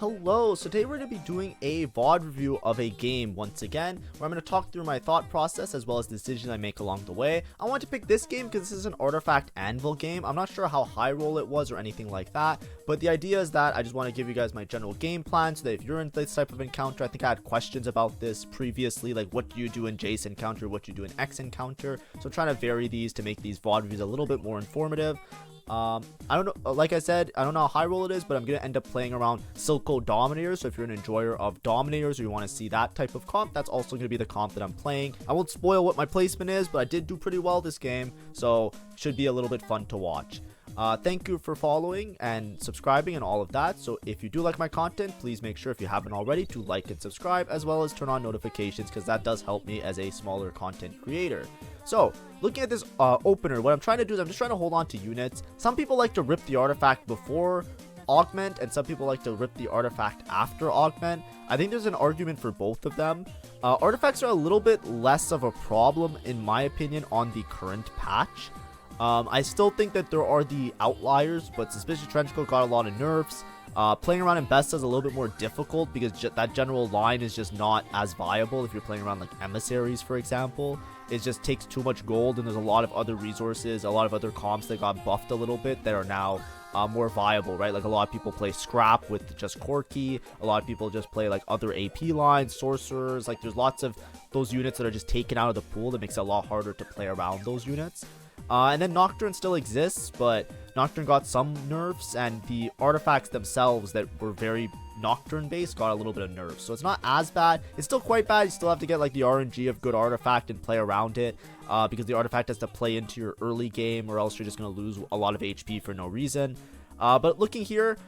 Hello, so today we're going to be doing a VOD review of a game once again, where I'm going to talk through my thought process as well as decisions I make along the way. I want to pick this game because this is an Artifact Anvil game. I'm not sure how high roll it was or anything like that, but the idea is that I just want to give you guys my general game plan so that if you're in this type of encounter, I think I had questions about this previously, like what do you do in Jace encounter, what do you do in X encounter, so I'm trying to vary these to make these VOD reviews a little bit more informative. I don't know, like I said, I don't know how high roll it is, but I'm going to end up playing around Silco Dominators, so if you're an enjoyer of Dominators or you want to see that type of comp, that's also going to be the comp that I'm playing. I won't spoil what my placement is, but I did do pretty well this game, so should be a little bit fun to watch. Thank you for following and subscribing and all of that. So if you do like my content, please make sure if you haven't already to like and subscribe, as well as turn on notifications, because that does help me as a smaller content creator. So looking at this opener, what I'm trying to do is I'm just trying to hold on to units. Some people like to rip the artifact before augment, and some people like to rip the artifact after augment. I think there's an argument for both of them. Artifacts are a little bit less of a problem in my opinion on the current patch. I still think that there are the outliers, but Suspicious Trenchcoat got a lot of nerfs. Playing around in Besta is a little bit more difficult because that general line is just not as viable if you're playing around like Emissaries, for example. It just takes too much gold, and there's a lot of other resources, a lot of other comps that got buffed a little bit that are now more viable, right? Like a lot of people play Scrap with just Corki, a lot of people just play like other AP lines, Sorcerers, like there's lots of those units that are just taken out of the pool that makes it a lot harder to play around those units. And then Nocturne still exists, but Nocturne got some nerfs, and the artifacts themselves that were very Nocturne based got a little bit of nerfs. So it's not as bad. It's still quite bad. You still have to get like the RNG of good artifact and play around it, because the artifact has to play into your early game, or else you're just going to lose a lot of HP for no reason. But looking here,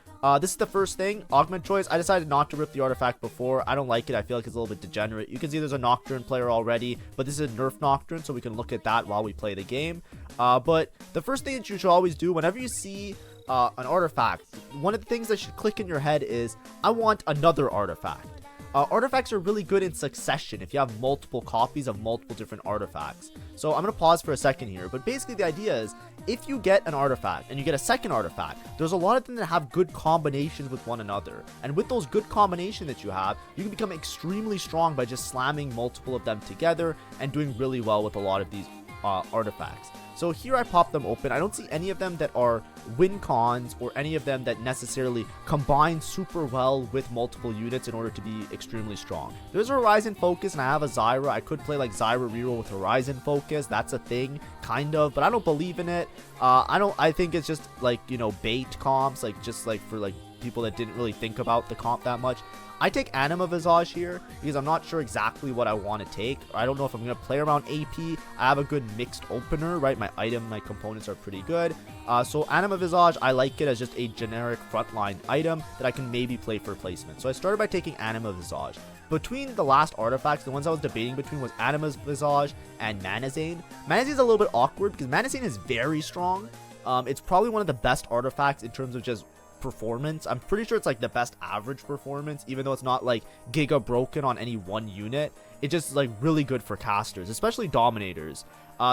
this is the first thing, augment choice. I decided not to rip the artifact before. I don't like it. I feel like it's a little bit degenerate. You can see there's a Nocturne player already, but this is a nerf Nocturne, so we can look at that while we play the game. But the first thing that you should always do whenever you see an artifact, one of the things that should click in your head is, I want another artifact. Artifacts are really good in succession if you have multiple copies of multiple different artifacts. So I'm going to pause for a second here, but basically the idea is, if you get an artifact and you get a second artifact, there's a lot of them that have good combinations with one another. And with those good combinations that you have, you can become extremely strong by just slamming multiple of them together and doing really well with a lot of these artifacts. So here I pop them open. I don't see any of them that are win cons or any of them that necessarily combine super well with multiple units in order to be extremely strong. There's a Horizon Focus and I have a Zyra. I could play like Zyra reroll with Horizon Focus. That's a thing, kind of, but I don't believe in it. I think it's just like, you know, bait comps, like just like for like people that didn't really think about the comp that much. I take Anima Visage here because I'm not sure exactly what I want to take. I don't know if I'm going to play around AP. I have a good mixed opener, right? My components are pretty good. So Anima Visage, I like it as just a generic frontline item that I can maybe play for placement. So I started by taking Anima Visage. Between the last artifacts, the ones I was debating between was Anima Visage and Manazane. Manazane is a little bit awkward because Manazane is very strong. It's probably one of the best artifacts in terms of just performance. I'm pretty sure it's like the best average performance, even though it's not like giga broken on any one unit. It's just like really good for casters, especially Dominators.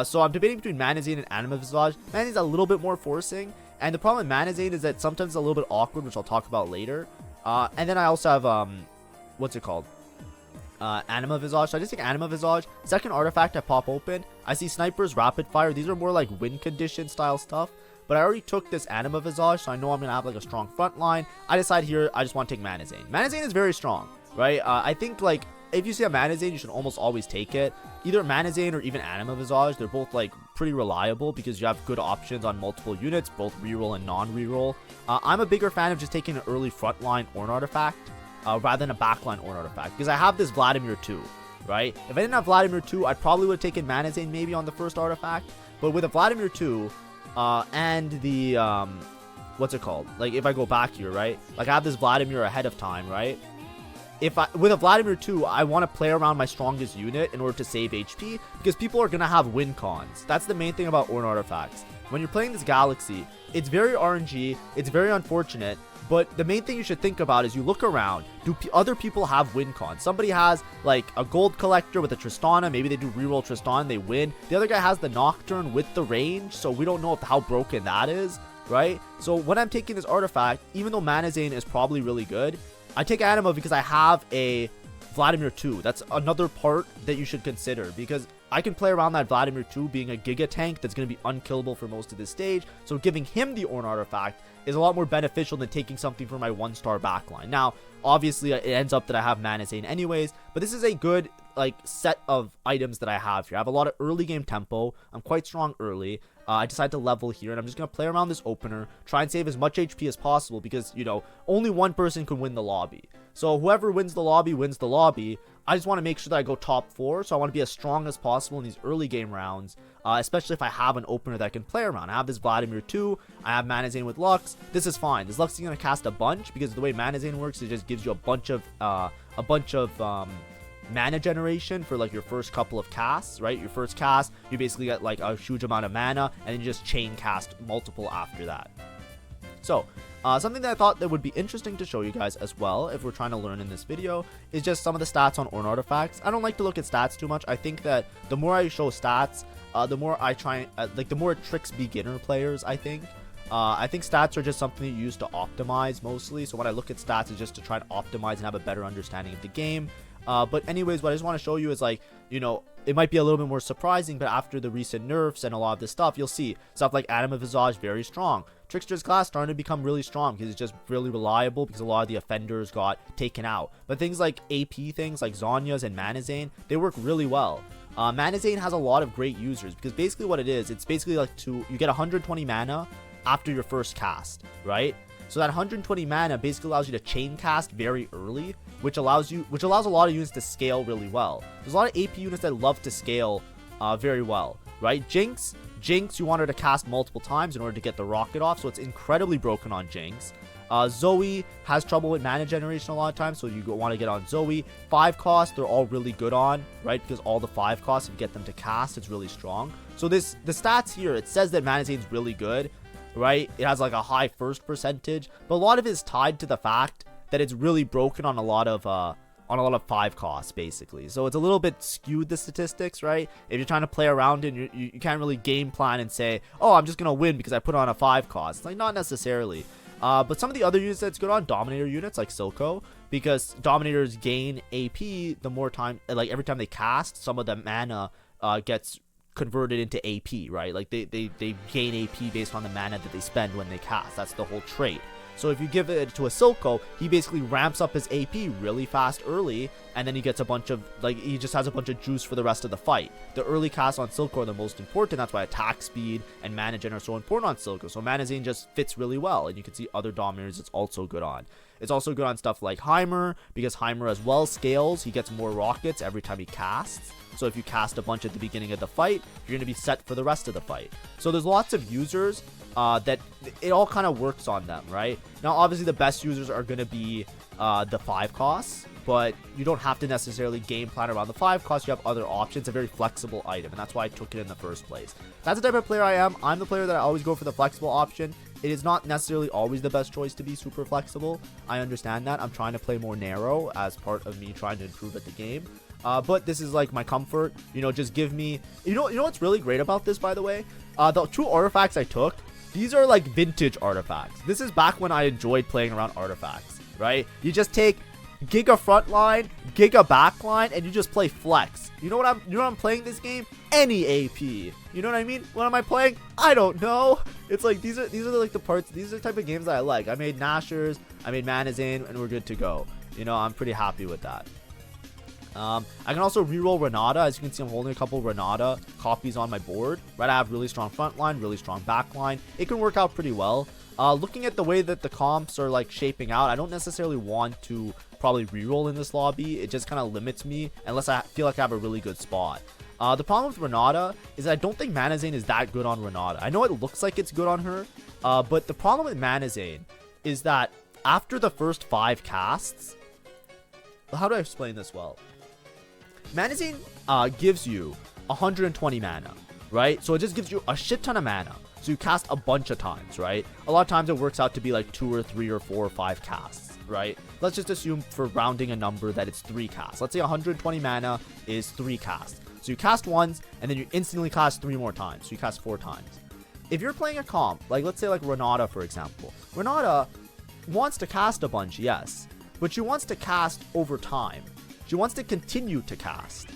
So I'm debating between Manazane and Anima Visage. Manazane's a little bit more forcing, and the problem with Manazane is that sometimes it's a little bit awkward, which I'll talk about later. And then I also have what's it called? Anima Visage. So I just take Anima Visage. Second artifact I pop open. I see Snipers, Rapid Fire. These are more like win condition style stuff. But I already took this Anima Visage, so I know I'm going to have like a strong front line. I decide here I just want to take Manazane. Manazane is very strong, right? I think like if you see a Manazane, you should almost always take it. Either Manazane or even Anima Visage. They're both like pretty reliable because you have good options on multiple units, both reroll and non-reroll. I'm a bigger fan of just taking an early frontline Ornn artifact rather than a backline Ornn artifact, because I have this Vladimir 2, right? If I didn't have Vladimir 2, I probably would have taken Manazane maybe on the first artifact. But with a Vladimir 2, and the, what's it called? Like, if I go back here, right? Like, I have this Vladimir ahead of time, right? With a Vladimir 2, I want to play around my strongest unit in order to save HP, because people are going to have win cons. That's the main thing about Ornn artifacts. When you're playing this Galaxy, it's very RNG, it's very unfortunate, but the main thing you should think about is you look around, do other people have win cons? Somebody has like a gold collector with a Tristana, maybe they do reroll Tristana, they win. The other guy has the Nocturne with the range, so we don't know how broken that is, right? So when I'm taking this artifact, even though Manazane is probably really good, I take Anima because I have a Vladimir 2. That's another part that you should consider, because I can play around that Vladimir 2 being a Giga tank that's going to be unkillable for most of this stage. So giving him the Ornn artifact is a lot more beneficial than taking something from my 1-star backline. Now, obviously, it ends up that I have Manazane anyways, but this is a good like set of items that I have here. I have a lot of early game tempo. I'm quite strong early. I decided to level here, and I'm just going to play around this opener, try and save as much HP as possible, because, you know, only one person can win the lobby. So whoever wins the lobby wins the lobby. I just want to make sure that I go top 4, so I want to be as strong as possible in these early game rounds, especially if I have an opener that I can play around. I have this Vladimir 2, I have Manazane with Lux. This is fine. This Lux is going to cast a bunch, because the way Manazane works, it just gives you a bunch of mana generation for like your first couple of casts, right? Your first cast, you basically get like a huge amount of mana, and then you just chain cast multiple after that. So something that I thought that would be interesting to show you guys as well, if we're trying to learn in this video, is just some of the stats on Ornn artifacts. I don't like to look at stats too much. I think that the more I show stats, the more I try, the more it tricks beginner players, I think. I think stats are just something you use to optimize mostly. So when I look at stats, it's just to try to optimize and have a better understanding of the game. But anyways, what I just want to show you is, like, you know, it might be a little bit more surprising, but after the recent nerfs and a lot of this stuff, you'll see stuff like Anima Visage, very strong. Trickster's Class starting to become really strong because it's just really reliable, because a lot of the offenders got taken out. But things like AP things like Zhonya's and Manazane, they work really well. Manazane has a lot of great users, because basically what it is, it's basically like you get 120 mana after your first cast, right? So that 120 mana basically allows you to chain cast very early, which allows a lot of units to scale really well. There's a lot of AP units that love to scale very well, right? Jinx, you want her to cast multiple times in order to get the rocket off, so it's incredibly broken on Jinx. Zoe has trouble with mana generation a lot of times, so you want to get on Zoe. 5 cost, they're all really good on, right? Because all the 5 costs, if you get them to cast, it's really strong. So the stats here, it says that Manazane's really good, right? It has like a high first percentage, but a lot of it is tied to the fact that it's really broken on a lot of 5 costs, basically. So it's a little bit skewed, the statistics, right? If you're trying to play around it, and you can't really game plan and say, oh, I'm just gonna win because I put on a 5 cost. It's like, not necessarily. But some of the other units that's good on, Dominator units like Silco, because Dominators gain AP the more time, like every time they cast, some of the mana gets converted into AP, right? Like they gain AP based on the mana that they spend when they cast. That's the whole trait. So if you give it to a Silco, he basically ramps up his AP really fast early, and then he gets a bunch of, like, he just has a bunch of juice for the rest of the fight. The early casts on Silco are the most important. That's why attack speed and mana gen are so important on Silco. So Manazane just fits really well, and you can see other Dominators it's also good on. It's also good on stuff like Heimer, because Heimer as well scales. He gets more rockets every time he casts. So if you cast a bunch at the beginning of the fight, you're going to be set for the rest of the fight. So there's lots of users that it all kind of works on them, right? Now, obviously, the best users are going to be the 5 costs, but you don't have to necessarily game plan around the 5 costs. You have other options. It's a very flexible item, and that's why I took it in the first place. That's the type of player I am. I'm the player that I always go for the flexible option. It is not necessarily always the best choice to be super flexible. I understand that. I'm trying to play more narrow as part of me trying to improve at the game. But this is like my comfort, you know, just give me, you know what's really great about this, by the way? The 2 artifacts I took, these are like vintage artifacts. This is back when I enjoyed playing around artifacts, right? You just take Giga frontline, Giga backline, and you just play flex. You know what I'm playing this game? Any AP. You know what I mean? What am I playing? I don't know. It's like these are like the parts. These are the type of games that I like. I made Nashers, I made Manazane, and we're good to go. You know, I'm pretty happy with that. I can also reroll Renata. As you can see, I'm holding a couple Renata copies on my board. Right, I have really strong front line, really strong back line. It can work out pretty well. Looking at the way that the comps are like shaping out, I don't necessarily want to probably reroll in this lobby. It just kind of limits me unless I feel like I have a really good spot. The problem with Renata is that I don't think Manazane is that good on Renata. I know it looks like it's good on her, but the problem with Manazane is that after the first 5 casts, how do I explain this well? Manazane gives you 120 mana, right? So it just gives you a shit ton of mana. So you cast a bunch of times, right? A lot of times it works out to be like 2 or 3 or 4 or 5 casts, right? Let's just assume, for rounding a number, that it's 3 casts. Let's say 120 mana is 3 casts. So you cast once, and then you instantly cast 3 more times. So you cast 4 times. If you're playing a comp, like let's say like Renata, for example. Renata wants to cast a bunch, yes. but she wants to cast over time. She wants to continue to cast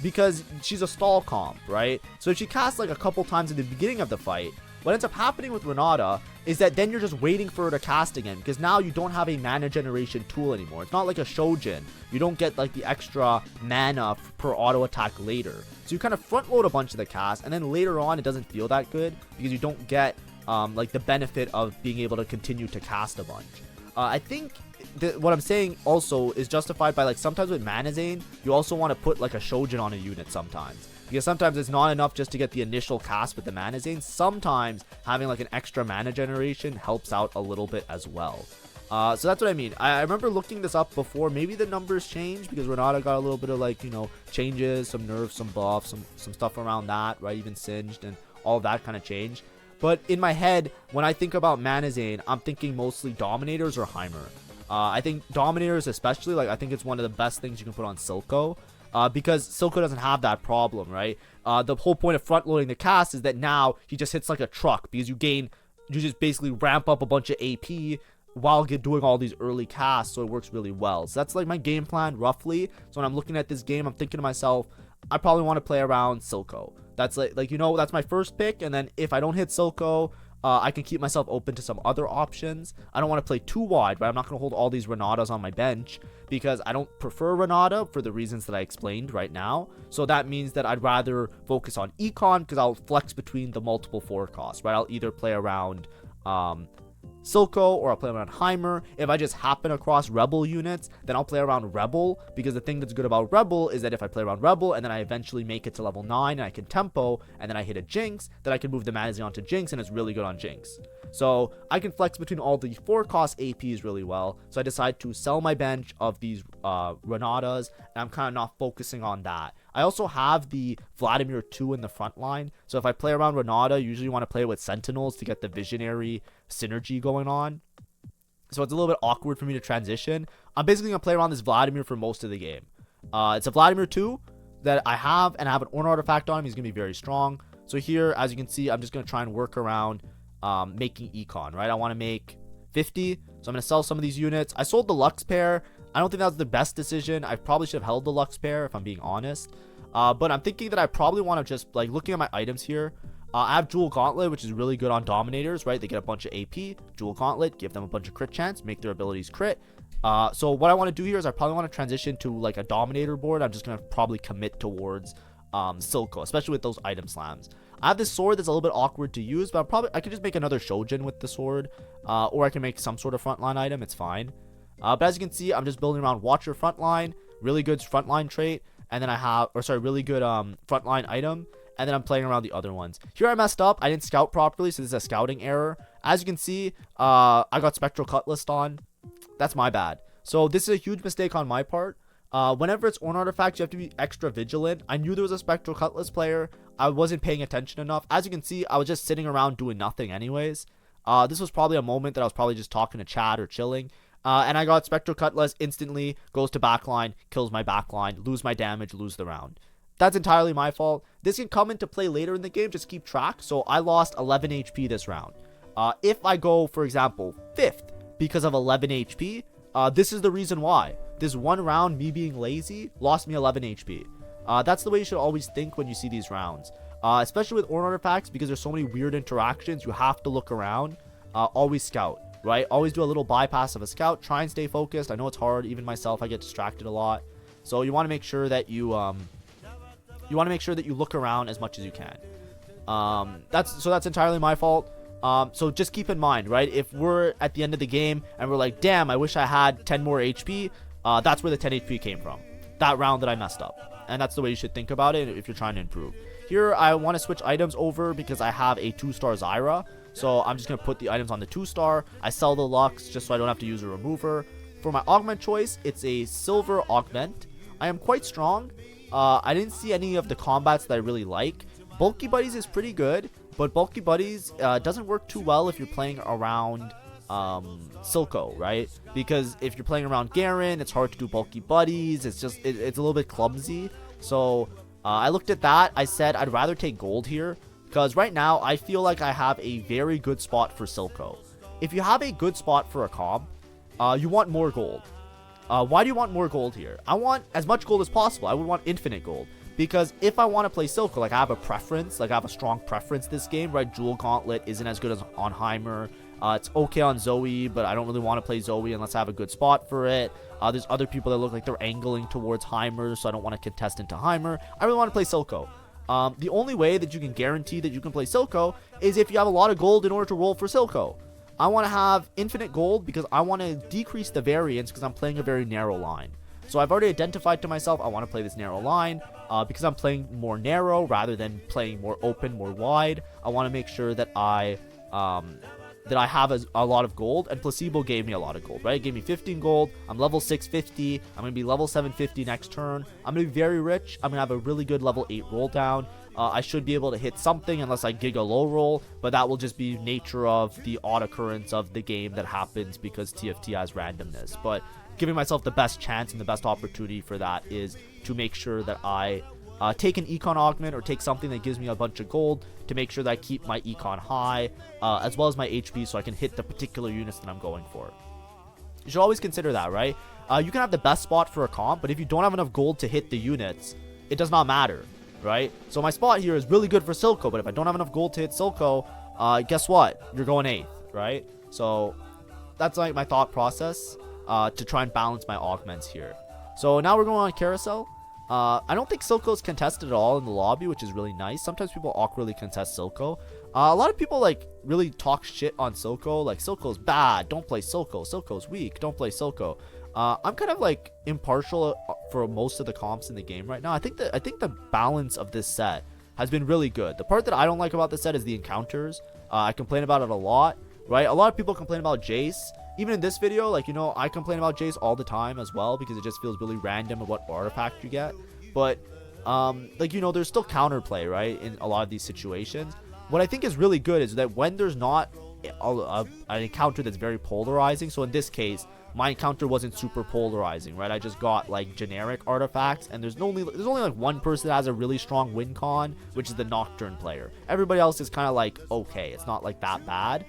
because she's a stall comp, right? So if she casts like a couple times in the beginning of the fight, what ends up happening with Renata is that then you're just waiting for her to cast again, because now you don't have a mana generation tool anymore. It's not like a Shojin. You don't get like the extra mana per auto attack later. So you kind of front load a bunch of the cast, and then later on it doesn't feel that good because you don't get like the benefit of being able to continue to cast a bunch. I think what I'm saying also is justified by, like, sometimes with Manazane, you also want to put like a Shojin on a unit sometimes. Because sometimes it's not enough just to get the initial cast with the Manazane. Sometimes having like an extra mana generation helps out a little bit as well. So that's what I mean. I remember looking this up before. Maybe the numbers changed because Renata got a little bit of, like, you know, changes, some nerfs, some buffs, some stuff around that, right? Even singed and all that kind of changed. But in my head, when I think about Manazane, I'm thinking mostly Dominators or Heimer. I think Dominators especially, like, I think it's one of the best things you can put on Silco. Because Silco doesn't have that problem, right? The whole point of front loading the cast is that now he just hits like a truck, because you just basically ramp up a bunch of AP while doing all these early casts, so it works really well. So that's like my game plan roughly. So when I'm looking at this game, I'm thinking to myself, I probably want to play around Silco. That's like, you know, that's my first pick, and then if I don't hit Silco, I can keep myself open to some other options. I don't want to play too wide, right? I'm not going to hold all these Renatas on my bench because I don't prefer Renata for the reasons that I explained right now. So that means that I'd rather focus on Econ because I'll flex between the multiple 4 costs, right? I'll either play around Silco or I'll play around Heimer. If I just happen across Rebel units, then I'll play around Rebel, because the thing that's good about Rebel is that if I play around Rebel and then I eventually make it to level 9 and I can tempo and then I hit a Jinx, then I can move the Manazane onto Jinx, and it's really good on Jinx. So I can flex between all the 4 cost APs really well. So I decide to sell my bench of these Renatas, and I'm kind of not focusing on that. I also have the Vladimir 2 in the front line. So if I play around Renata, I usually want to play with Sentinels to get the visionary synergy going on. So it's a little bit awkward for me to transition. I'm basically going to play around this Vladimir for most of the game. It's a Vladimir 2 that I have, and I have an Ornn artifact on him. He's going to be very strong. So here, as you can see, I'm just going to try and work around making Econ, right? I want to make 50, so I'm going to sell some of these units. I sold the Lux pair. I don't think that was the best decision. I probably should have held the Lux pair, if I'm being honest. But I'm thinking that I probably want to just, like, looking at my items here, I have Jewel Gauntlet, which is really good on Dominators, right? They get a bunch of AP. Jewel Gauntlet, give them a bunch of crit chance, make their abilities crit. So what I want to do here is I probably want to transition to like a Dominator board. I'm just going to probably commit towards Silco, especially with those item slams. I have this sword that's a little bit awkward to use, but I could just make another Shojin with the sword, or I can make some sort of frontline item. It's fine. But as you can see, I'm just building around Watcher frontline, really good frontline trait, and then I have, really good frontline item, and then I'm playing around the other ones. Here I messed up. I didn't scout properly, so this is a scouting error. As you can see, I got Spectral Cutlass on. That's my bad. So this is a huge mistake on my part. Whenever it's Ornn artifacts, you have to be extra vigilant. I knew there was a Spectral Cutlass player. I wasn't paying attention enough. As you can see, I was just sitting around doing nothing anyways. This was probably a moment that I was probably just talking to chat or chilling. And I got Spectral Cutlass instantly, goes to backline, kills my backline, lose my damage, lose the round. That's entirely my fault. This can come into play later in the game, just keep track. So I lost 11 HP this round. If I go, for example, 5th because of 11 HP, this is the reason why. This one round, me being lazy, lost me 11 HP. That's the way you should always think when you see these rounds. Especially with Ornn artifacts, because there's so many weird interactions, you have to look around. Always scout, right? Always do a little bypass of a scout. Try and stay focused. I know it's hard. Even myself, I get distracted a lot. So you want to make sure that you look around as much as you can. That's entirely my fault. So just keep in mind, right? If we're at the end of the game and we're like, damn, I wish I had 10 more HP. That's where the 10 HP came from. That round that I messed up. And that's the way you should think about it if you're trying to improve. Here, I want to switch items over because I have a 2-star Zyra. So I'm just going to put the items on the 2-star. I sell the Lux just so I don't have to use a remover. For my augment choice, it's a silver augment. I am quite strong. I didn't see any of the combats that I really like. Bulky Buddies is pretty good, but Bulky Buddies doesn't work too well if you're playing around Silco, right? Because if you're playing around Garen, it's hard to do Bulky Buddies. It's just, it's a little bit clumsy. So I looked at that. I said I'd rather take gold here, because right now I feel like I have a very good spot for Silco. If you have a good spot for a comp, you want more gold. Why do you want more gold here? I want as much gold as possible. I would want infinite gold. Because if I want to play Silco, like I have a preference, like I have a strong preference this game, right? Jewel Gauntlet isn't as good as on Heimer. It's okay on Zoe, but I don't really want to play Zoe unless I have a good spot for it. There's other people that look like they're angling towards Heimer, so I don't want to contest into Heimer. I really want to play Silco. The only way that you can guarantee that you can play Silco is if you have a lot of gold in order to roll for Silco. I want to have infinite gold because I want to decrease the variance because I'm playing a very narrow line. So I've already identified to myself I want to play this narrow line because I'm playing more narrow rather than playing more open, more wide. I want to make sure that I have a lot of gold, and Placebo gave me a lot of gold, right? It gave me 15 gold. I'm level 650. I'm going to be level 750 next turn. I'm going to be very rich. I'm going to have a really good level 8 roll down. I should be able to hit something unless I gig a low roll, but that will just be nature of the odd occurrence of the game that happens because TFT has randomness. But giving myself the best chance and the best opportunity for that is to make sure that I take an econ augment or take something that gives me a bunch of gold to make sure that I keep my econ high as well as my HP so I can hit the particular units that I'm going for. You should always consider that, right? You can have the best spot for a comp, but if you don't have enough gold to hit the units, it does not matter, right? So my spot here is really good for Silco, but if I don't have enough gold to hit Silco, guess what? You're going 8th, right? So that's like my thought process to try and balance my augments here. So now we're going on Carousel. I don't think Silco's contested at all in the lobby, which is really nice. Sometimes people awkwardly contest Silco. A lot of people like really talk shit on Silco, like Silco's bad, don't play Silco, Silco's weak, don't play Silco. I'm kind of like impartial for most of the comps in the game right now. I think the balance of this set has been really good. The part that I don't like about this set is the encounters. I complain about it a lot, right? A lot of people complain about Jace. Even in this video, like, you know, I complain about Jace all the time as well because it just feels really random of what artifact you get. But, like, you know, there's still counterplay, right, in a lot of these situations. What I think is really good is that when there's not an encounter that's very polarizing, so in this case, my encounter wasn't super polarizing, right? I just got, like, generic artifacts, and there's only like one person that has a really strong win con, which is the Nocturne player. Everybody else is kind of like, okay, it's not, like, that bad.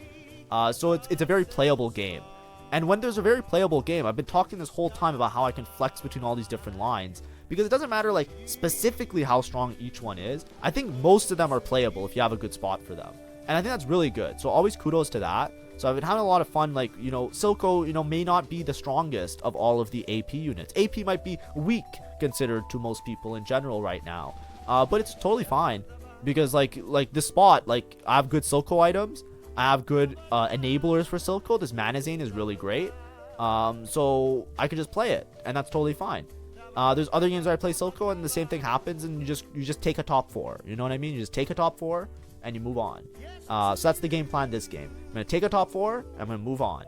So it's a very playable game. And when there's a very playable game, I've been talking this whole time about how I can flex between all these different lines because it doesn't matter like specifically how strong each one is. I think most of them are playable if you have a good spot for them. And I think that's really good. So always kudos to that. So I've been having a lot of fun. Like, you know, Silco, you know, may not be the strongest of all of the AP units. AP might be weak considered to most people in general right now. But it's totally fine because like this spot, like I have good Silco items. I have good enablers for Silco. This Manazane is really great. So I can just play it, and that's totally fine. There's other games where I play Silco, and the same thing happens, and you just take a top 4. You know what I mean? You just take a top 4, and you move on. So that's the game plan this game. I'm going to take a top 4, and I'm going to move on.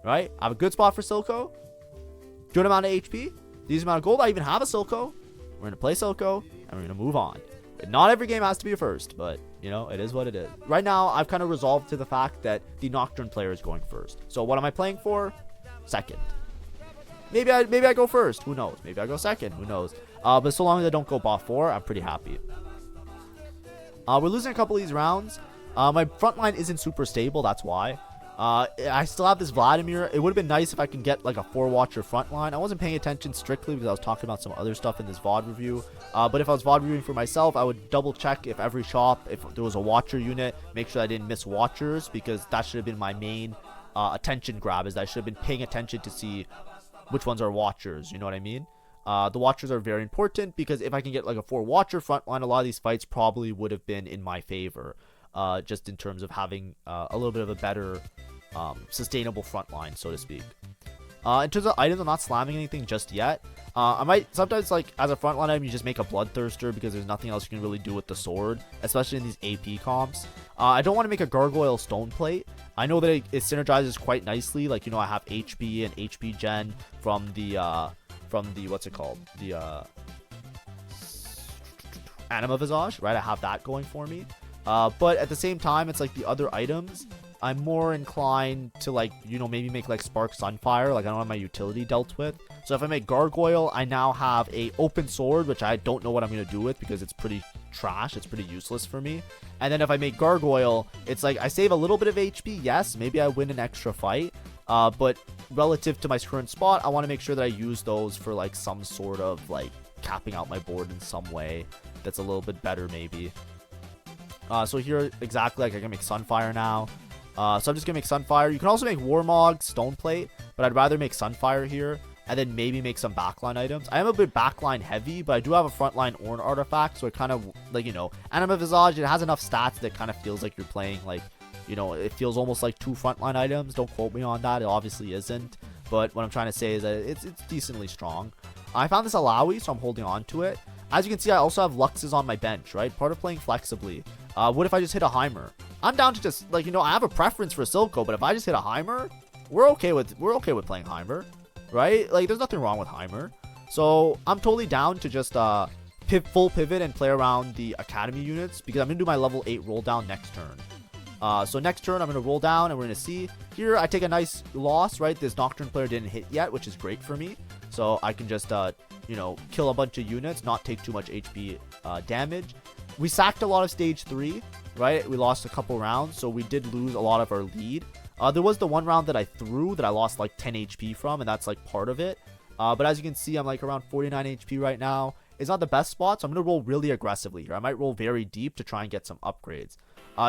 Right? I have a good spot for Silco. Good amount of HP. Decent amount of gold. I even have a Silco. We're going to play Silco, and we're going to move on. Not every game has to be a first, but, you know, it is what it is. Right now, I've kind of resolved to the fact that the Nocturne player is going first. So what am I playing for? Second. Maybe I go first. Who knows? Maybe I go second. Who knows? But so long as I don't go bot 4, I'm pretty happy. We're losing a couple of these rounds. My front line isn't super stable. That's why. I still have this Vladimir. It would have been nice if I can get like a 4-watcher front line. I wasn't paying attention strictly because I was talking about some other stuff in this VOD review. But if I was VOD reviewing for myself, I would double check if every shop, if there was a watcher unit, make sure I didn't miss watchers because that should have been my main attention grab, is that I should have been paying attention to see which ones are watchers. You know what I mean? The watchers are very important because if I can get like a 4-watcher front line, a lot of these fights probably would have been in my favor. Just in terms of having a little bit of a better sustainable front line, so to speak. In terms of items, I'm not slamming anything just yet. I might sometimes, like, as a front line item, you just make a Bloodthirster because there's nothing else you can really do with the sword, especially in these AP comps. I don't want to make a Gargoyle Stone Plate. I know that it synergizes quite nicely. Like, you know, I have HP and HP gen from the what's it called? The Anima Visage, right? I have that going for me. But at the same time, it's like the other items, I'm more inclined to, like, you know, maybe make like Spark Sunfire. Like, I don't have my utility dealt with. So if I make Gargoyle, I now have a open sword, which I don't know what I'm going to do with because it's pretty trash. It's pretty useless for me. And then if I make Gargoyle, it's like I save a little bit of HP. Yes, maybe I win an extra fight. But relative to my current spot, I want to make sure that I use those for like some sort of like capping out my board in some way that's a little bit better maybe. So here exactly, like I can make Sunfire now. So I'm just gonna make Sunfire. You can also make Warmog, Stone Plate, but I'd rather make Sunfire here and then maybe make some backline items. I am a bit backline heavy, but I do have a frontline Ornn artifact, so it kind of like, you know, Anima Visage, it has enough stats that kind of feels like you're playing like, you know, it feels almost like 2 frontline items. Don't quote me on that. It obviously isn't. But what I'm trying to say is that it's decently strong. I found this Alawi, so I'm holding on to it. As you can see, I also have Luxes on my bench, right? Part of playing flexibly. What if I just hit a Heimer? I'm down to just, like, you know, I have a preference for Silco, but if I just hit a Heimer, we're okay with playing Heimer, right? Like, there's nothing wrong with Heimer. So I'm totally down to just full pivot and play around the Academy units, because I'm going to do my level 8 roll down next turn. So next turn, I'm going to roll down, and we're going to see. Here, I take a nice loss, right? This Nocturne player didn't hit yet, which is great for me. So I can just, you know, kill a bunch of units, not take too much HP damage. We sacked a lot of stage 3, right? We lost a couple rounds, so we did lose a lot of our lead. There was the one round that I threw that I lost like 10 HP from, and that's like part of it. But as you can see, I'm like around 49 HP right now. It's not the best spot, so I'm going to roll really aggressively here. I might roll very deep to try and get some upgrades.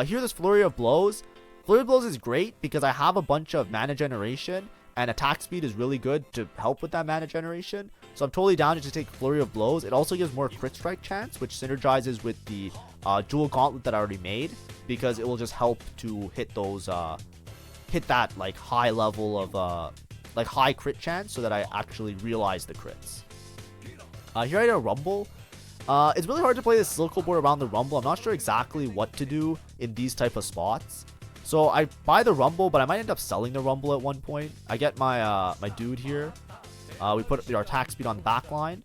Here, this Flurry of Blows. Flurry of Blows is great because I have a bunch of mana generation, and attack speed is really good to help with that mana generation. So I'm totally down to just take Flurry of Blows. It also gives more crit strike chance, which synergizes with the dual gauntlet that I already made, because it will just help to hit those, hit that like high level of, like high crit chance, so that I actually realize the crits. Here I had a Rumble. It's really hard to play this Silco board around the Rumble. I'm not sure exactly what to do in these type of spots. So I buy the Rumble, but I might end up selling the Rumble at one point. I get my my dude here. We put our attack speed on the back line.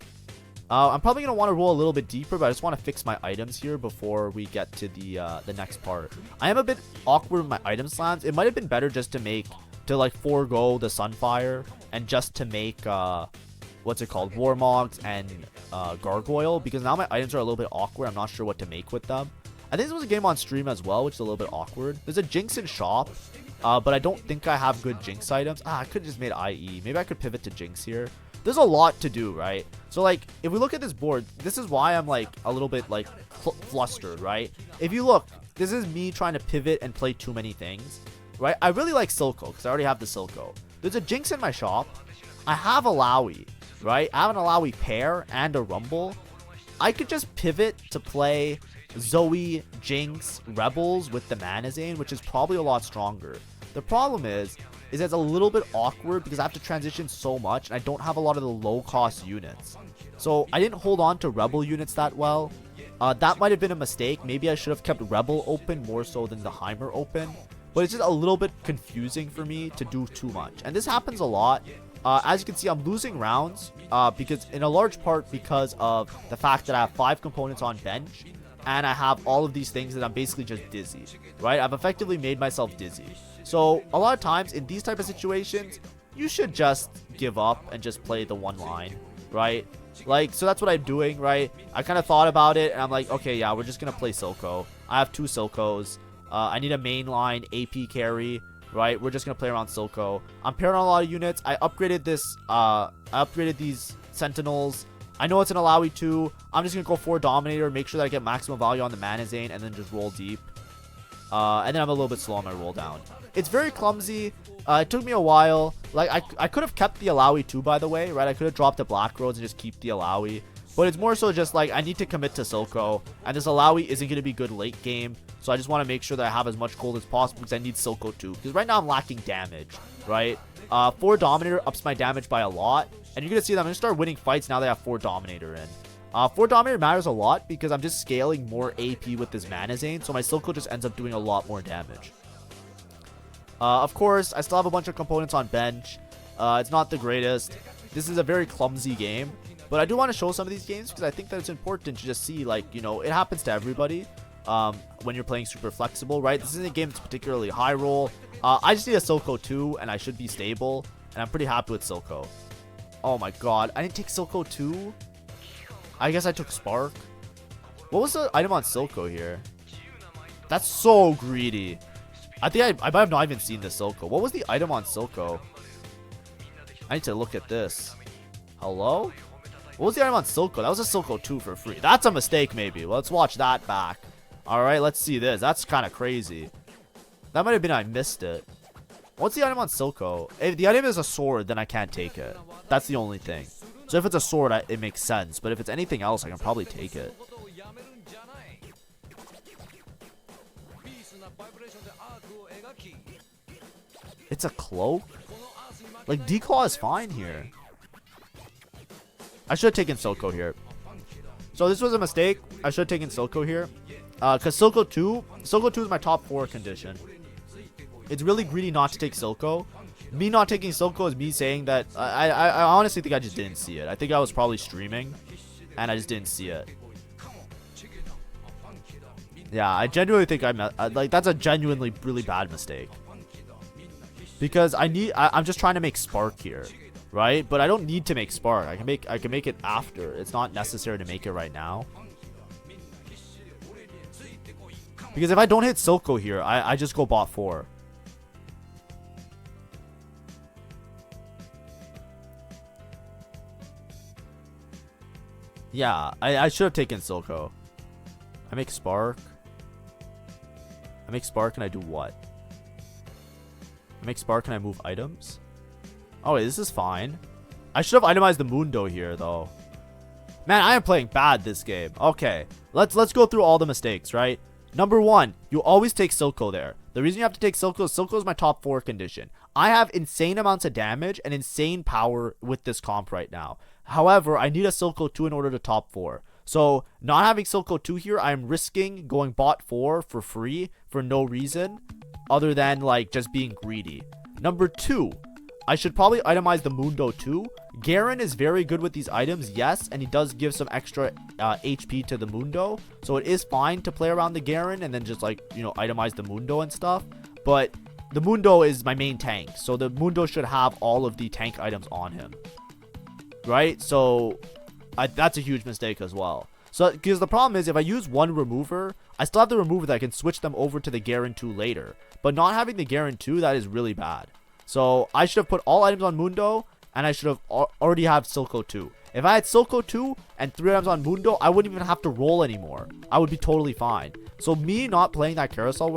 I'm probably going to want to roll a little bit deeper, but I just want to fix my items here before we get to the next part. I am a bit awkward with my item slams. It might have been better just to like forego the Sunfire and just to make what's it called, Warmogs and Gargoyle, because now my items are a little bit awkward. I'm not sure what to make with them. I think this was a game on stream as well, which is a little bit awkward. There's a Jinx in shop, but I don't think I have good Jinx items. I could have just made IE. Maybe I could pivot to Jinx here. There's a lot to do, right? So like, if we look at this board, this is why I'm like a little bit like flustered, right? If you look, this is me trying to pivot and play too many things, right? I really like Silco because I already have the Silco. There's a Jinx in my shop. I have a Lowy, right? I have an Alawi pair and a Rumble. I could just pivot to play Zoe, Jinx, Rebels with the Manazane, which is probably a lot stronger. The problem is it's a little bit awkward because I have to transition so much, and I don't have a lot of the low-cost units. So I didn't hold on to Rebel units that well. That might have been a mistake. Maybe I should have kept Rebel open more so than the Heimer open. But it's just a little bit confusing for me to do too much. And this happens a lot. As you can see, I'm losing rounds because in a large part because of the fact that I have 5 components on bench, and I have all of these things that I'm basically just dizzy, right? I've effectively made myself dizzy. So a lot of times in these type of situations, you should just give up and just play the one line, right? Like, so that's what I'm doing, right? I kind of thought about it, and I'm like, okay, yeah, we're just going to play Silco. I have 2 Silcos. I need a mainline AP carry, right? We're just going to play around Silco. I'm pairing on a lot of units. I upgraded this, I upgraded these Sentinels. I know it's an Alawi too. I'm just going to go for Dominator, make sure that I get maximum value on the Manazane, and then just roll deep. And then I'm a little bit slow on my roll down. It's very clumsy. It took me a while. Like, I could have kept the Alawi too, by the way, right? I could have dropped the Black Roads and just keep the Alawi. But it's more so just like, I need to commit to Silco. And this Alawi isn't going to be good late game. So I just want to make sure that I have as much gold as possible because I need Silco too. Because right now I'm lacking damage, right? 4 Dominator ups my damage by a lot. And you're going to see that I'm going to start winning fights now that I have 4 Dominator in. 4 Dominator matters a lot because I'm just scaling more AP with this Manazane. So my Silco just ends up doing a lot more damage. Of course, I still have a bunch of components on bench. It's not the greatest. This is a very clumsy game. But I do want to show some of these games because I think that it's important to just see, like, you know, it happens to everybody when you're playing super flexible, right? This isn't a game that's particularly high roll. I just need a Silco 2 and I should be stable. And I'm pretty happy with Silco. Oh my god, I didn't take Silco 2? I guess I took Spark. What was the item on Silco here? That's so greedy. I think I might have not even seen the Silco. What was the item on Silco? I need to look at this. Hello? What was the item on Silco? That was a Silco 2 for free. That's a mistake, maybe. Let's watch that back. Alright, let's see this. That's kind of crazy. That might have been I missed it. What's the item on Silco? If the item is a sword, then I can't take it. That's the only thing. So if it's a sword, it makes sense. But if it's anything else, I can probably take it. It's a cloak? Like, Declaw is fine here. I should have taken Silco here. So this was a mistake. I should have taken Silco here. Because Silco 2 is my top 4 condition. It's really greedy not to take Silco. Me not taking Silco is me saying that I honestly think I just didn't see it. I think I was probably streaming and I just didn't see it. Yeah, I genuinely think like that's a genuinely really bad mistake. Because I'm just trying to make Spark here, right? But I don't need to make Spark. I can make it after. It's not necessary to make it right now. Because if I don't hit Silco here, I just go bot 4. Yeah, I should have taken Silco. I make Spark. I make Spark and I do what? I make Spark and I move items? Oh wait, this is fine. I should have itemized the Mundo here though. Man, I am playing bad this game. Okay, let's go through all the mistakes, right? Number 1, you always take Silco there. The reason you have to take Silco is my top 4 condition. I have insane amounts of damage and insane power with this comp right now. However, I need a Silco 2 in order to top 4. So, not having Silco 2 here, I'm risking going bot 4 for free for no reason other than like just being greedy. Number 2, I should probably itemize the Mundo too. Garen is very good with these items, yes, and he does give some extra HP to the Mundo. So it is fine to play around the Garen and then just like, you know, itemize the Mundo and stuff. But the Mundo is my main tank, so the Mundo should have all of the tank items on him. Right? So that's a huge mistake as well. So, because the problem is, if I use one remover, I still have the remover that I can switch them over to the Garen 2 later. But not having the Garen 2, that is really bad. So, I should have put all items on Mundo, and I should have already have Silco 2. If I had Silco 2 and 3 items on Mundo, I wouldn't even have to roll anymore. I would be totally fine. So, me not playing that carousel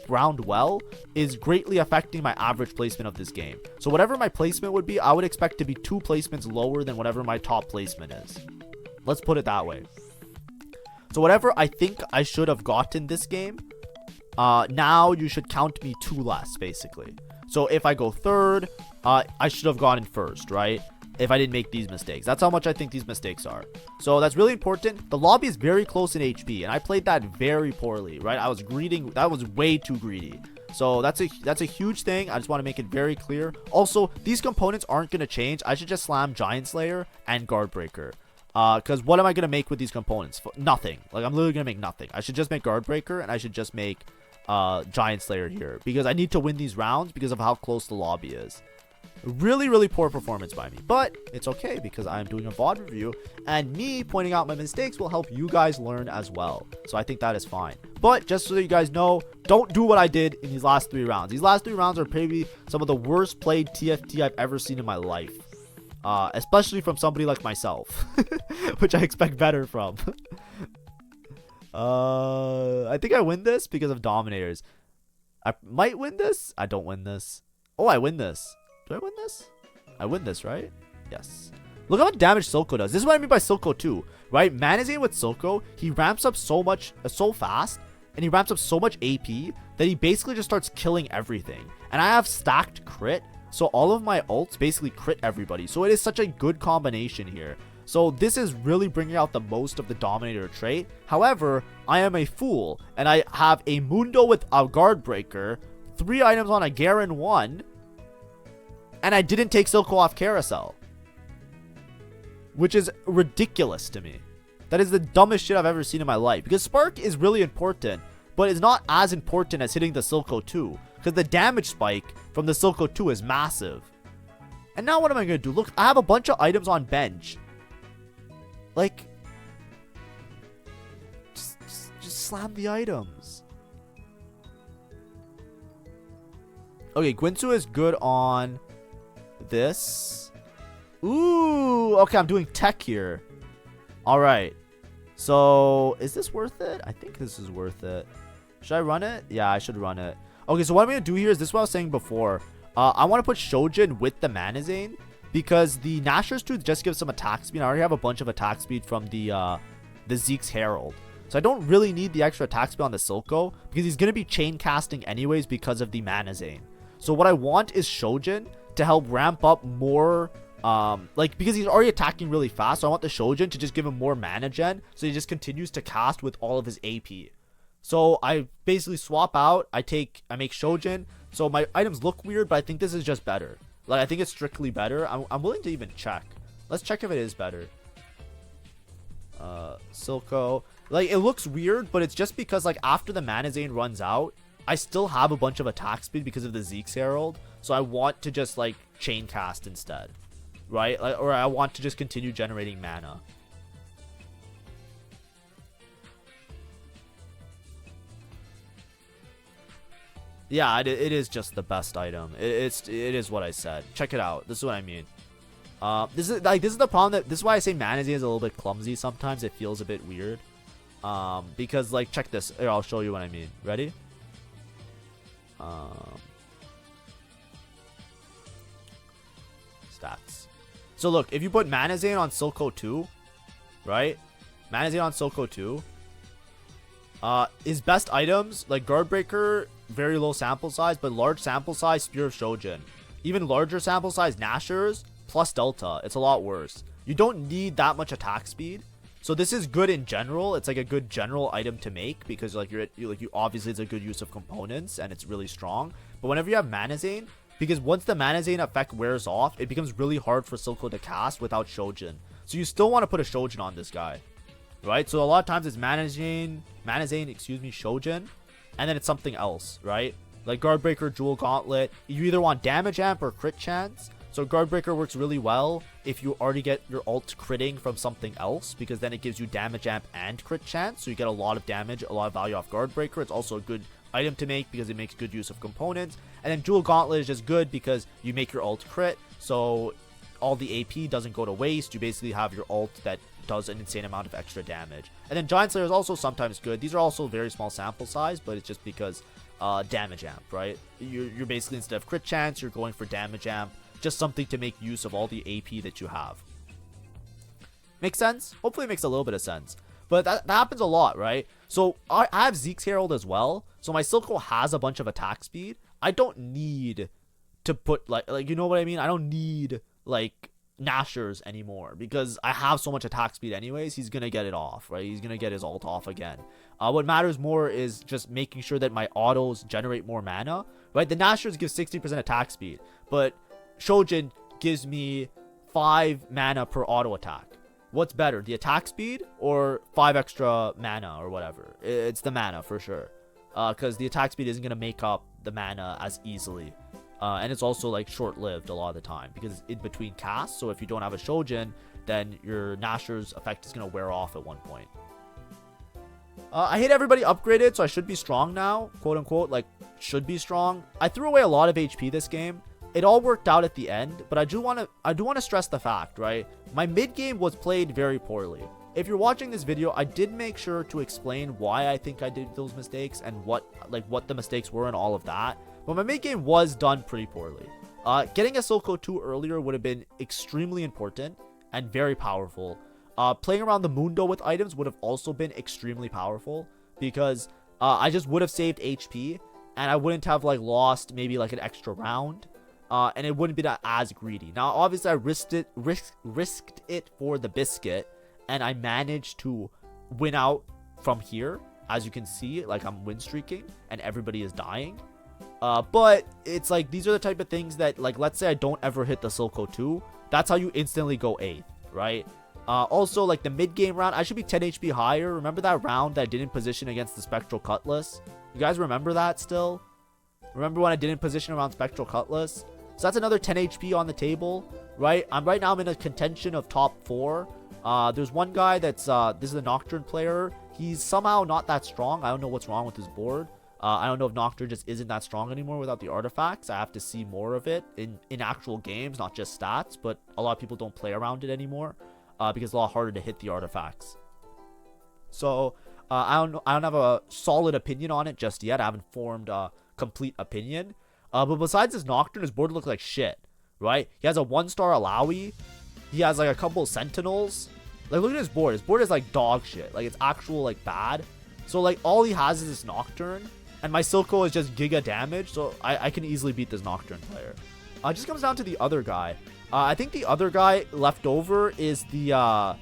round well is greatly affecting my average placement of this game. So, whatever my placement would be, I would expect to be 2 placements lower than whatever my top placement is. Let's put it that way. So whatever I think I should have gotten this game, now you should count me 2 less, basically. So if I go 3rd, I should have gotten 1st, right? If I didn't make these mistakes. That's how much I think these mistakes are. So that's really important. The lobby is very close in HP, and I played that very poorly, right? I was greeding. That was way too greedy. So that's a huge thing. I just want to make it very clear. Also, these components aren't going to change. I should just slam Giant Slayer and Guard Breaker. Because what am I going to make with these components? Nothing. Like, I'm literally going to make nothing. I should just make Guard Breaker, and I should just make Giant Slayer here. Because I need to win these rounds because of how close the lobby is. Really, really poor performance by me. But it's okay because I'm doing a VOD review. And me pointing out my mistakes will help you guys learn as well. So I think that is fine. But just so you guys know, don't do what I did in these last 3 rounds. These last 3 rounds are probably some of the worst played TFT I've ever seen in my life. Especially from somebody like myself, which I expect better from. I think I win this because of Dominators. I might win this. I don't win this. Oh, I win this. Do I win this? I win this, right? Yes. Look how much damage Silco does. This is what I mean by Silco 2, right? Manazane with Silco, he ramps up so much, so fast, and he ramps up so much AP that he basically just starts killing everything. And I have stacked crit. So all of my ults basically crit everybody. So it is such a good combination here. So this is really bringing out the most of the Dominator trait. However, I am a fool. And I have a Mundo with a Guard Breaker. 3 items on a Garen 1. And I didn't take Silco off Carousel. Which is ridiculous to me. That is the dumbest shit I've ever seen in my life. Because Spark is really important. But it's not as important as hitting the Silco 2. Because the damage spike from the Silco 2 is massive. And now what am I going to do? Look, I have a bunch of items on bench. Like, just slam the items. Okay, Guinsu is good on this. Ooh, okay, I'm doing tech here. All right. So, is this worth it? I think this is worth it. Should I run it? Yeah, I should run it. Okay, so what I'm going to do here is this is what I was saying before. I want to put Shojin with the Manazane because the Nashor's Tooth just gives some attack speed. I already have a bunch of attack speed from the Zeke's Herald. So I don't really need the extra attack speed on the Silco because he's going to be chain casting anyways because of the Manazane. So what I want is Shojin to help ramp up more, because he's already attacking really fast. So I want the Shojin to just give him more mana gen so he just continues to cast with all of his AP. So I basically swap out. I make Shojin. So my items look weird, but I think this is just better. Like, I think it's strictly better. I'm willing to even check. Let's check if it is better. Silco. Like, it looks weird, but it's just because, like, after the Manazane runs out, I still have a bunch of attack speed because of the Zeke's Herald. So I want to just, like, chain cast instead. Right? Like, or I want to just continue generating mana. Yeah, it is just the best item. It is what I said. Check it out. This is what I mean. This is the problem this is why I say Manazane is a little bit clumsy sometimes. It feels a bit weird. Because, like, check this. Here, I'll show you what I mean. Ready? Stats. So look, if you put Manazane on Silco 2, right? Manazane on Silco 2. His best items, like Guardbreaker, very low sample size, but large sample size, Spear of Shojin. Even larger sample size, Nashors, plus Delta. It's a lot worse. You don't need that much attack speed. So this is good in general. It's like a good general item to make because like you obviously it's a good use of components and it's really strong. But whenever you have Manazane, because once the Manazane effect wears off, it becomes really hard for Silco to cast without Shojin. So you still want to put a Shojin on this guy, right? So a lot of times it's Manazane, Shojin, and then it's something else, right? Like Guardbreaker, Jewel Gauntlet. You either want damage amp or crit chance. So Guardbreaker works really well if you already get your ult critting from something else, because then it gives you damage amp and crit chance. So you get a lot of damage, a lot of value off Guardbreaker. It's also a good item to make because it makes good use of components. And then Jewel Gauntlet is just good because you make your ult crit. So all the AP doesn't go to waste. You basically have your ult that does an insane amount of extra damage. And then Giant Slayer is also sometimes good. These are also very small sample size, but it's just because damage amp, right? You're basically, instead of crit chance, you're going for damage amp. Just something to make use of all the AP that you have. Makes sense? Hopefully it makes a little bit of sense. But that happens a lot, right? So I have Zeke's Herald as well. So my Silco has a bunch of attack speed. I don't need to put like you know what I mean? I don't need like Nashors anymore because I have so much attack speed anyways. He's gonna get it off, right? He's gonna get his ult off again. What matters more is just making sure that my autos generate more mana, right? The Nashors give 60% attack speed, but Shojin gives me 5 mana per auto attack. What's better, the attack speed or 5 extra mana or whatever? It's the mana for sure, because the attack speed isn't gonna make up the mana as easily. And it's also like short-lived a lot of the time because it's in between casts. So if you don't have a Shojin, then your Nashor's effect is going to wear off at one point. I hate everybody upgraded, so I should be strong now, quote unquote, like should be strong. I threw away a lot of HP this game. It all worked out at the end, but I do want to stress the fact, right? My mid game was played very poorly. If you're watching this video, I did make sure to explain why I think I did those mistakes and what the mistakes were and all of that. But my mid game was done pretty poorly. Getting a Silco 2 earlier would have been extremely important and very powerful. Playing around the Mundo with items would have also been extremely powerful because I just would have saved HP and I wouldn't have like lost maybe like an extra round. And it wouldn't be that as greedy. Now, obviously, I risked it for the biscuit, and I managed to win out from here. As you can see, like I'm win streaking, and everybody is dying. But it's like these are the type of things that, like, let's say I don't ever hit the Silco 2. That's how you instantly go 8th, right? Also, like the mid game round, I should be 10 HP higher. Remember that round that I didn't position against the Spectral Cutlass? You guys remember that still? Remember when I didn't position around Spectral Cutlass? So that's another 10 HP on the table, right? Right now I'm in a contention of top 4. There's one guy that's this is a Nocturne player. He's somehow not that strong. I don't know what's wrong with his board. I don't know if Nocturne just isn't that strong anymore without the artifacts. I have to see more of it in actual games, not just stats. But a lot of people don't play around it anymore because it's a lot harder to hit the artifacts. So I don't have a solid opinion on it just yet. I haven't formed a complete opinion. But besides his Nocturne, his board looks like shit, right? He has a 1-star Alawi. He has like a couple Sentinels. Like, look at his board. His board is like dog shit. Like, it's actual like bad. So like all he has is this Nocturne. And my Silco is just giga damage. So I can easily beat this Nocturne player. It just comes down to the other guy. I think the other guy left over is the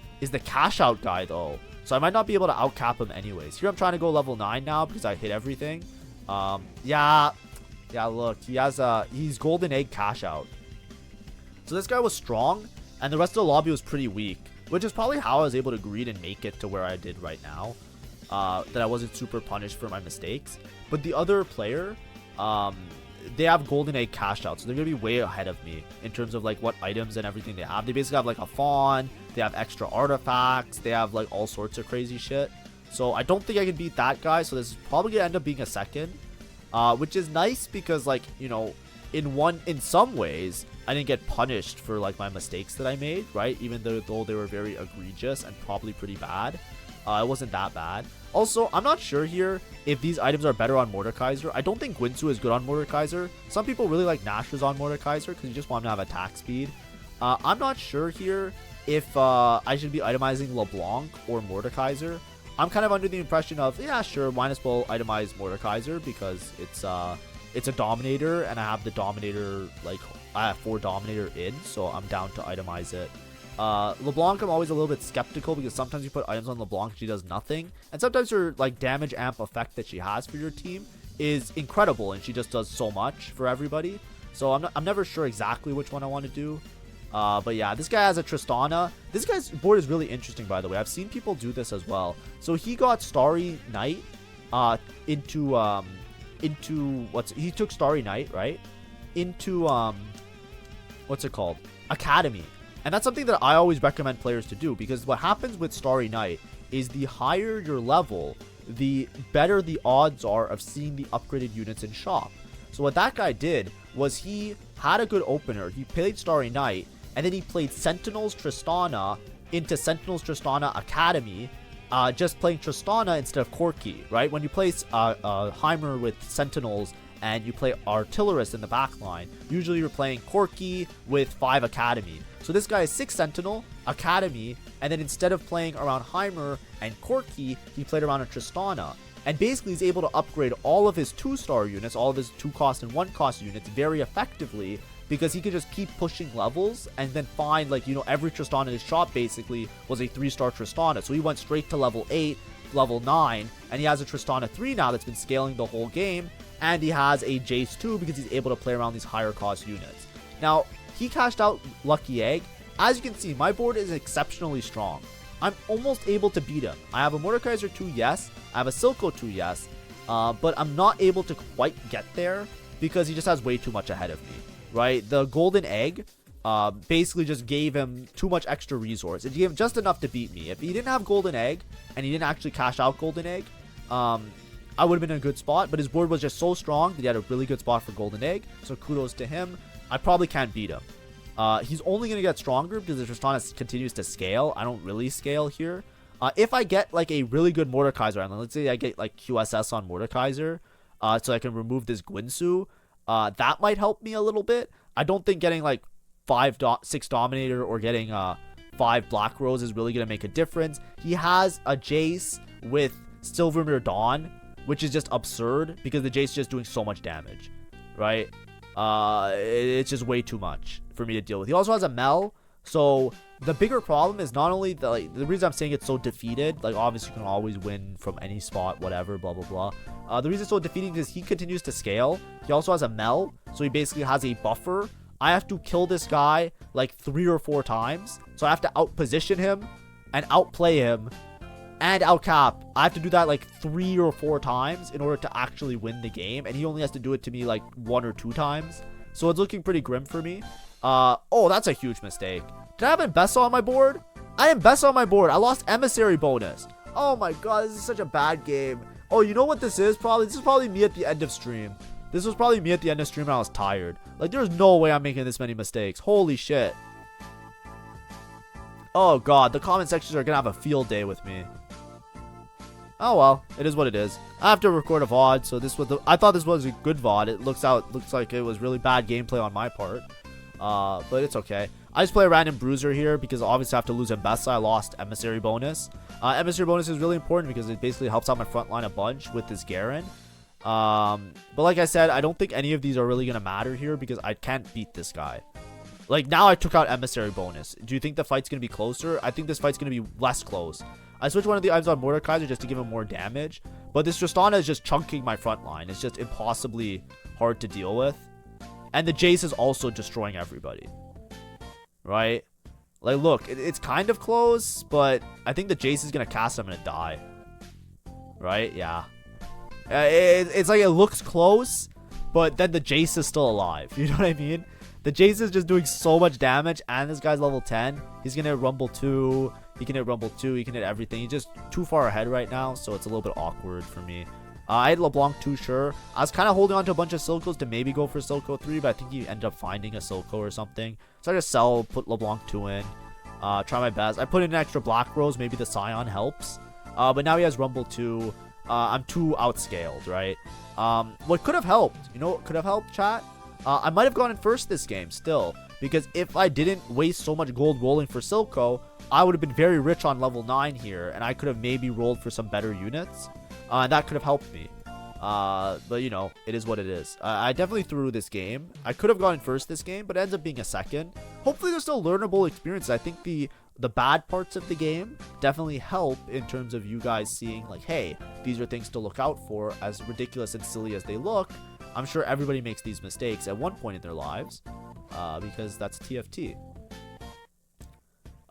cash out guy though. So I might not be able to outcap him anyways. Here I'm trying to go level 9 now because I hit everything. Yeah, look, he's golden egg cash out. So this guy was strong and the rest of the lobby was pretty weak, which is probably how I was able to greed and make it to where I did right now. That I wasn't super punished for my mistakes. But the other player, they have golden egg cash out, so they're gonna be way ahead of me in terms of like what items and everything they have. They basically have like a fawn, they have extra artifacts, they have like all sorts of crazy shit. So I don't think I can beat that guy, so this is probably gonna end up being a second, which is nice because, like, you know, in some ways I didn't get punished for like my mistakes that I made, right? Even though they were very egregious and probably pretty bad. It wasn't that bad. Also, I'm not sure here if these items are better on Mordekaiser. I don't think Guinsoo is good on Mordekaiser. Some people really like Nashor's on Mordekaiser because you just want him to have attack speed. I'm not sure here if I should be itemizing LeBlanc or Mordekaiser. I'm kind of under the impression of, yeah, sure, might as well itemize Mordekaiser because it's a Dominator and I have the Dominator, like, I have 4 Dominator in, so I'm down to itemize it. LeBlanc, I'm always a little bit skeptical because sometimes you put items on LeBlanc and she does nothing, and sometimes her like damage amp effect that she has for your team is incredible and she just does so much for everybody. So I'm never sure exactly which one I want to do. But yeah, this guy has a Tristana. This guy's board is really interesting, by the way. I've seen people do this as well. So he got Starry Night he took Starry Night, right? Into what's it called? Academy. And that's something that I always recommend players to do, because what happens with Starry Night is the higher your level, the better the odds are of seeing the upgraded units in shop. So what that guy did was he had a good opener. He played Starry Night, and then he played Sentinels Tristana into Sentinels Tristana Academy, just playing Tristana instead of Corki, right? When you place Heimer with Sentinels and you play Artillerist in the back line, usually you're playing Corki with 5 Academy. So this guy is 6 Sentinel, Academy, and then instead of playing around Heimer and Corki, he played around a Tristana. And basically he's able to upgrade all of his 2-star units, all of his 2-cost and 1-cost units very effectively, because he could just keep pushing levels and then find, like, you know, every Tristana in his shop basically was a 3-star Tristana. So he went straight to level 8, level 9, and he has a Tristana 3 now that's been scaling the whole game, and he has a Jace 2 because he's able to play around these higher cost units. Now, he cashed out Lucky Egg. As you can see, my board is exceptionally strong. I'm almost able to beat him. I have a Mordekaiser 2, yes. I have a Silco 2, yes. But I'm not able to quite get there because he just has way too much ahead of me, right? The Golden Egg basically just gave him too much extra resource. It gave him just enough to beat me. If he didn't have Golden Egg and he didn't actually cash out Golden Egg, I would have been in a good spot. But his board was just so strong that he had a really good spot for Golden Egg. So kudos to him. I probably can't beat him. He's only going to get stronger because the Tristana continues to scale. I don't really scale here. If I get like a really good Mordekaiser island, let's say I get like QSS on Mordekaiser, so I can remove this Guinsoo, that might help me a little bit. I don't think getting like 6 Dominator or getting 5 Black Rose is really going to make a difference. He has a Jace with Silvermere Dawn, which is just absurd because the Jace is just doing so much damage, right? It's just way too much for me to deal with. He also has a Mel, so the bigger problem is not only the reason I'm saying it's so defeated, like obviously you can always win from any spot, whatever, blah blah blah. The reason it's so defeating is he continues to scale. He also has a Mel, so he basically has a buffer. I have to kill this guy like 3 or 4 times, so I have to outposition him and outplay him and outcap. I have to do that like 3 or 4 times in order to actually win the game, and he only has to do it to me like 1 or 2 times. So it's looking pretty grim for me. Oh, that's a huge mistake. Did I have Embessa on my board? I had Embessa on my board. I lost Emissary bonus. Oh my god, this is such a bad game. Oh, you know what this is? This is probably me at the end of stream. This was probably me at the end of stream and I was tired. Like, there's no way I'm making this many mistakes. Holy shit. Oh god, the comment sections are gonna have a field day with me. Oh well, it is what it is. I have to record a VOD, so I thought this was a good VOD. It looks like it was really bad gameplay on my part. But it's okay. I just play a random bruiser here because obviously I have to lose Mbessa. I lost emissary bonus. Emissary bonus is really important because it basically helps out my front line a bunch with this Garen. But like I said, I don't think any of these are really gonna matter here because I can't beat this guy. Like, now I took out emissary bonus. Do you think the fight's gonna be closer? I think this fight's gonna be less close. I switched one of the items on Mordekaiser just to give him more damage, but this Tristana is just chunking my front line. It's just impossibly hard to deal with, and the Jace is also destroying everybody, right? Like, look, it's kind of close, but I think the Jace is gonna cast him and die, right? Yeah, it's like it looks close, but then the Jace is still alive. You know what I mean? The Jace is just doing so much damage, and this guy's level 10. He's gonna hit Rumble 2. He can hit Rumble 2. He can hit everything. He's just too far ahead right now, so it's a little bit awkward for me. I had LeBlanc 2, sure. I was kind of holding on to a bunch of Silcos to maybe go for Silco 3, but I think he ended up finding a Silco or something. So I just put LeBlanc 2 in. Try my best. I put in an extra Black Rose. Maybe the Scion helps. But now he has Rumble 2. I'm too outscaled, right? What could have helped? You know what could have helped, chat? I might have gone in first this game still, because if I didn't waste so much gold rolling for Silco, I would have been very rich on level 9 here, and I could have maybe rolled for some better units, and that could have helped me. But you know, it is what it is. I definitely threw this game. I could have gone in first this game, but it ends up being a second. Hopefully there's still learnable experiences. I think the bad parts of the game definitely help in terms of you guys seeing like, hey, these are things to look out for. As ridiculous and silly as they look, I'm sure everybody makes these mistakes at one point in their lives, because that's TFT.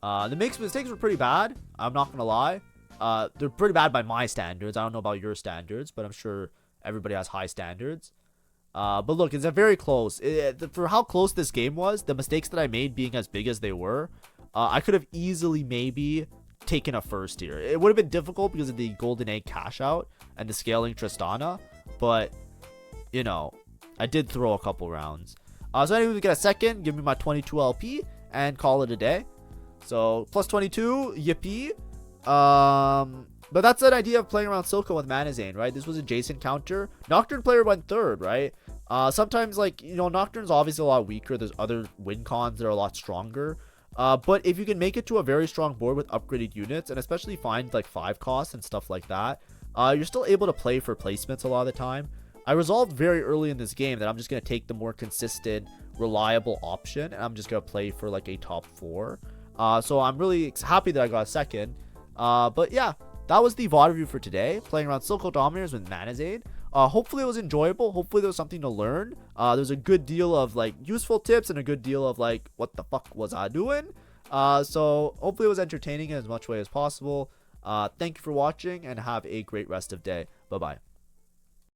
The mistakes were pretty bad. I'm not gonna lie. They're pretty bad by my standards. I don't know about your standards, but I'm sure everybody has high standards. But look, it's a very close. For how close this game was, the mistakes that I made being as big as they were, I could have easily maybe taken a first here. It would have been difficult because of the golden egg cash out and the scaling Tristana, but you know, I did throw a couple rounds. So anyway, we get a second, give me my 22 LP, and call it a day. So, plus 22, yippee. But that's an idea of playing around Silco with Manazane, right? This was a Jason counter. Nocturne player went third, right? Sometimes, like, you know, Nocturne's obviously a lot weaker. There's other win cons that are a lot stronger. But if you can make it to a very strong board with upgraded units, and especially find, like, 5 costs and stuff like that, you're still able to play for placements a lot of the time. I resolved very early in this game that I'm just going to take the more consistent, reliable option, and I'm just going to play for like a top 4. So I'm really happy that I got a second. But yeah, that was the VOD review for today, playing around Silco Dominators with Manazane. Hopefully it was enjoyable. Hopefully there was something to learn. There's a good deal of like useful tips and a good deal of like, what the fuck was I doing? So hopefully it was entertaining in as much way as possible. Thank you for watching and have a great rest of day. Bye-bye.